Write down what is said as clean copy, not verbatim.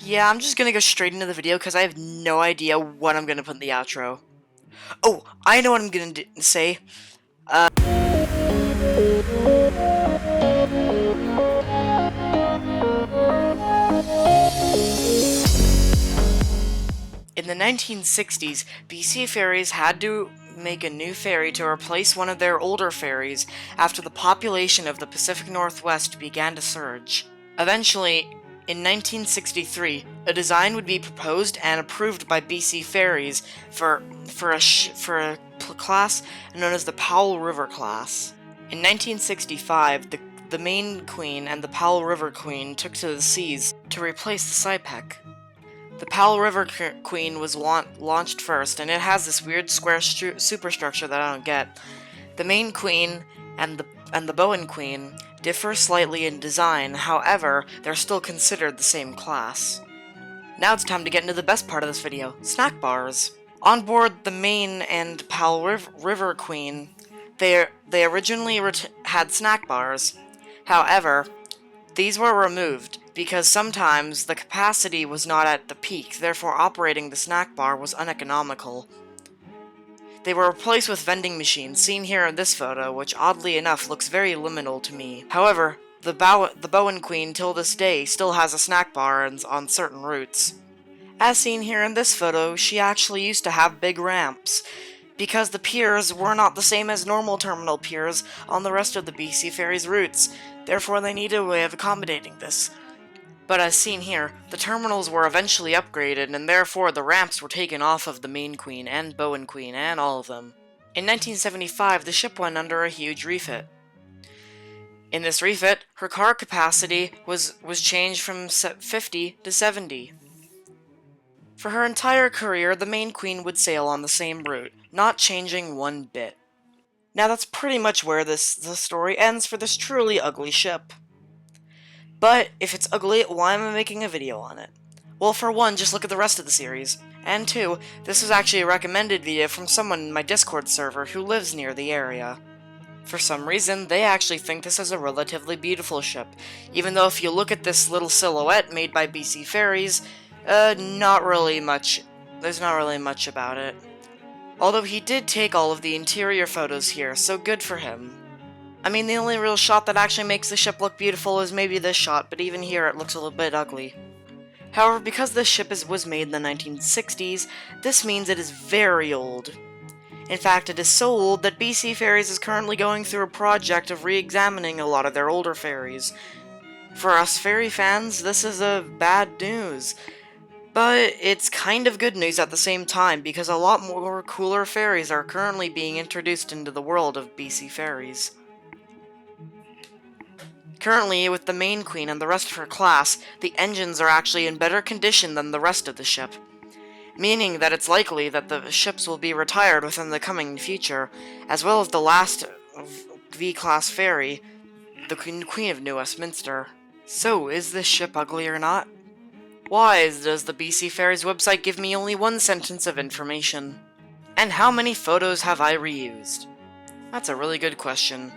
Yeah, I'm just gonna go straight into the video because I have no idea what I'm gonna put in the outro. Oh, I know what I'm gonna say. In the 1960s, BC ferries had to make a new ferry to replace one of their older ferries after the population of the Pacific Northwest began to surge. Eventually, in 1963, a design would be proposed and approved by BC Ferries for a class known as the Powell River class. In 1965, the Mayne Queen and the Powell River Queen took to the seas to replace the Saipak. The Powell River Queen was launched first, and it has this weird square superstructure that I don't get. The Mayne Queen and the Bowen Queen differ slightly in design, however, they're still considered the same class. Now it's time to get into the best part of this video, snack bars. On board the Mayne and Powell River Queen, they originally had snack bars. However, these were removed because sometimes the capacity was not at the peak, therefore operating the snack bar was uneconomical. They were replaced with vending machines, seen here in this photo, which oddly enough looks very liminal to me. However, the Bowen Queen till this day still has a snack bar on certain routes. As seen here in this photo, she actually used to have big ramps, because the piers were not the same as normal terminal piers on the rest of the BC Ferries routes, therefore they needed a way of accommodating this. But as seen here, the terminals were eventually upgraded, and therefore the ramps were taken off of the Mayne Queen and Bowen Queen and all of them. In 1975, the ship went under a huge refit. In this refit, her car capacity was changed from 50 to 70. For her entire career, the Mayne Queen would sail on the same route, not changing one bit. Now that's pretty much where the story ends for this truly ugly ship. But if it's ugly, why am I making a video on it? Well, for one, just look at the rest of the series. And two, this was actually a recommended video from someone in my Discord server who lives near the area. For some reason, they actually think this is a relatively beautiful ship, even though if you look at this little silhouette made by BC Ferries, there's not really much about it. Although he did take all of the interior photos here, so good for him. I mean, the only real shot that actually makes the ship look beautiful is maybe this shot, but even here it looks a little bit ugly. However, because this ship was made in the 1960s, this means it is very old. In fact, it is so old that BC Ferries is currently going through a project of re-examining a lot of their older ferries. For us ferry fans, this is a bad news. But it's kind of good news at the same time, because a lot more cooler ferries are currently being introduced into the world of BC Ferries. Currently, with the Mayne Queen and the rest of her class, the engines are actually in better condition than the rest of the ship, meaning that it's likely that the ships will be retired within the coming future, as well as the last V-class ferry, the Queen of New Westminster. So, is this ship ugly or not? Why does the BC Ferries website give me only one sentence of information? And how many photos have I reused? That's a really good question.